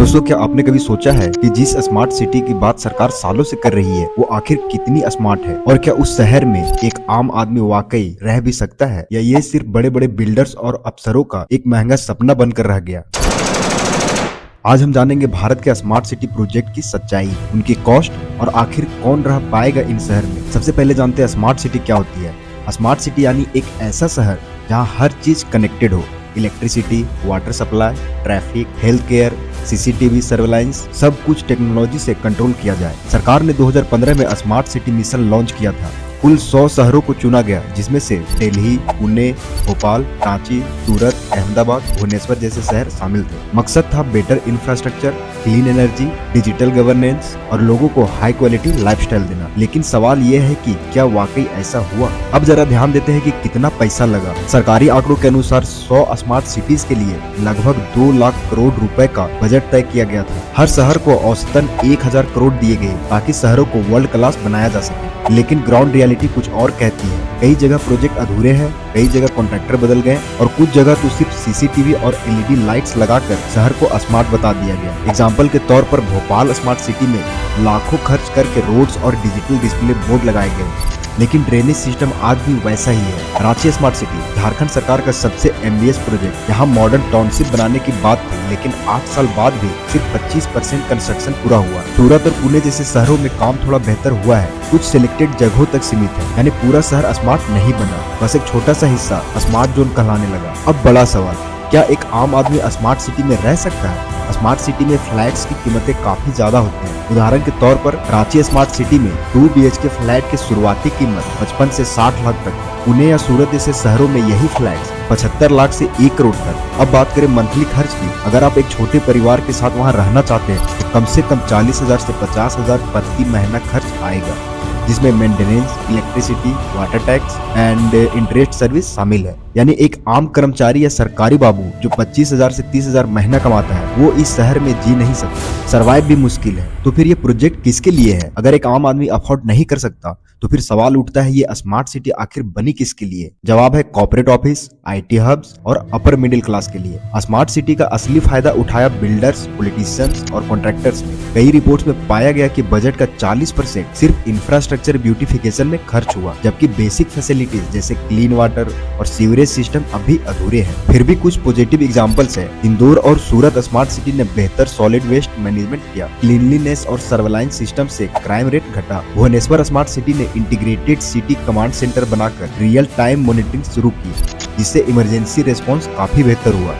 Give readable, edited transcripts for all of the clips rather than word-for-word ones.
दोस्तों, क्या आपने कभी सोचा है कि जिस स्मार्ट सिटी की बात सरकार सालों से कर रही है वो आखिर कितनी स्मार्ट है, और क्या उस शहर में एक आम आदमी वाकई रह भी सकता है, या ये सिर्फ बड़े बड़े बिल्डर्स और अफसरों का एक महंगा सपना बनकर रह गया। आज हम जानेंगे भारत के स्मार्ट सिटी प्रोजेक्ट की सच्चाई, उनकी कॉस्ट और आखिर कौन रह पाएगा इन शहर में। सबसे पहले जानते हैं स्मार्ट सिटी क्या होती है। स्मार्ट सिटी यानी एक ऐसा शहर जहां हर चीज कनेक्टेड हो, electricity, water supply, traffic, health care, CCTV surveillance, सब कुछ टेक्नोलॉजी से कंट्रोल किया जाए। सरकार ने 2015 में स्मार्ट सिटी मिशन लॉन्च किया था। कुल 100 शहरों को चुना गया, जिसमें से दिल्ली, पुणे, भोपाल, रांची, सूरत, अहमदाबाद, भुवनेश्वर जैसे शहर शामिल थे। मकसद था better infrastructure, clean energy, digital governance और लोगों को हाई क्वालिटी लाइफस्टाइल देना। लेकिन सवाल ये है कि क्या वाकई ऐसा हुआ? अब जरा ध्यान देते हैं कि कितना पैसा लगा। सरकारी आंकड़ों के अनुसार 100 स्मार्ट सिटीज के लिए लगभग 2 लाख करोड़ रुपए का बजट तय किया गया था। हर शहर को औसतन 1000 करोड़ दिए गए ताकि शहरों को वर्ल्ड क्लास बनाया जा सके। लेकिन ग्राउंड रियलिटी कुछ और कहती है। कई जगह प्रोजेक्ट अधूरे हैं, कई जगह कॉन्ट्रैक्टर बदल गए और कुछ जगह तो सिर्फ सीसीटीवी और एलईडी लाइट्स लगाकर शहर को स्मार्ट बता दिया गया। एग्जाम्पल के तौर पर भोपाल स्मार्ट सिटी में लाखों खर्च करके रोड्स और डिजिटल डिस्प्ले बोर्ड लगाए गए, लेकिन ड्रेनेज सिस्टम आज भी वैसा ही है। रांची स्मार्ट सिटी झारखंड सरकार का सबसे एम्बिशियस प्रोजेक्ट। यहाँ मॉडर्न टाउनशिप बनाने की बात थी, लेकिन 8 साल बाद भी सिर्फ 25% कंस्ट्रक्शन पूरा हुआ। सूरत और पुणे जैसे शहरों में काम थोड़ा बेहतर हुआ है, कुछ सिलेक्टेड जगहों तक सीमित है, यानी पूरा शहर स्मार्ट नहीं बना, बस एक छोटा सा हिस्सा स्मार्ट जोन कहलाने लगा। अब बड़ा सवाल, क्या एक आम आदमी स्मार्ट सिटी में रह सकता है? स्मार्ट सिटी में फ्लैट्स की कीमतें काफी ज्यादा होती हैं। उदाहरण के तौर पर रांची स्मार्ट सिटी में 2 BHK फ्लैट की शुरुआती कीमत 55 से 60 लाख तक है। पुणे या सूरत जैसे शहरों में यही फ्लैट्स 75 लाख से 1 करोड़ तक। अब बात करें मंथली खर्च की, अगर आप एक छोटे परिवार के साथ वहां रहना चाहते हैं तो कम से कम 40,000 से 50,000 प्रति महीना खर्च आएगा, जिसमें maintenance, electricity, water tax and interest service शामिल है। यानी एक आम कर्मचारी या सरकारी बाबू जो 25,000 से 30,000 महीना कमाता है वो इस शहर में जी नहीं सकता, सरवाइव भी मुश्किल है। तो फिर ये प्रोजेक्ट किसके लिए है? अगर एक आम आदमी अफोर्ड नहीं कर सकता तो फिर सवाल उठता है, ये स्मार्ट सिटी आखिर बनी किसके लिए? जवाब है कॉर्पोरेट ऑफिस, IT हब्स और अपर मिडिल क्लास के लिए। स्मार्ट सिटी का असली फायदा उठाया बिल्डर्स, पॉलिटिशियंस और कॉन्ट्रैक्टर्स ने। कई रिपोर्ट्स में पाया गया कि बजट का 40% सिर्फ इंफ्रास्ट्रक्चर ब्यूटिफिकेशन में खर्च हुआ, जबकि बेसिक फैसिलिटीज जैसे क्लीन वाटर और सीवरेज सिस्टम अभी अधूरे हैं। फिर भी कुछ पॉजिटिव एग्जांपल्स हैं। इंदौर और सूरत स्मार्ट सिटी ने बेहतर सॉलिड वेस्ट मैनेजमेंट किया, क्लीनलीनेस और सर्वेलांस सिस्टम से क्राइम रेट घटा। भुवनेश्वर स्मार्ट सिटी ने इंटीग्रेटेड सिटी कमांड सेंटर बनाकर रियल टाइम मॉनिटरिंग शुरू की, जिससे इमरजेंसी रिस्पांस काफी बेहतर हुआ।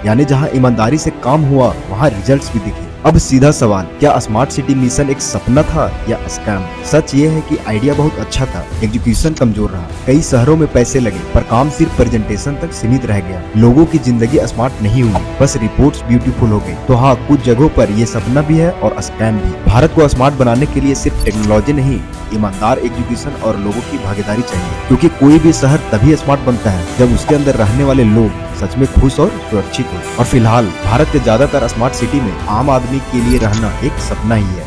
यानी जहां ईमानदारी से काम हुआ वहां रिजल्ट्स भी दिखे। अब सीधा सवाल, क्या स्मार्ट सिटी मिशन एक सपना था या स्कैम? सच ये है कि आइडिया बहुत अच्छा था, एग्जीक्यूशन कमजोर रहा। कई शहरों में पैसे लगे पर काम सिर्फ प्रेजेंटेशन तक सीमित रह गया। लोगों की जिंदगी स्मार्ट नहीं हुई, बस रिपोर्ट्स ब्यूटीफुल हो गई। तो हाँ, कुछ जगहों पर ये सपना भी है और स्कैम भी। भारत को स्मार्ट बनाने के लिए सिर्फ टेक्नोलॉजी नहीं, ईमानदार एग्जीक्यूशन और लोगों की भागीदारी चाहिए, क्योंकि कोई भी शहर तभी स्मार्ट बनता है जब उसके अंदर रहने वाले लोग सच में खुश और सुरक्षित हो। और फिलहाल भारत के ज्यादातर स्मार्ट सिटी में आम आदमी के लिए रहना एक सपना ही है।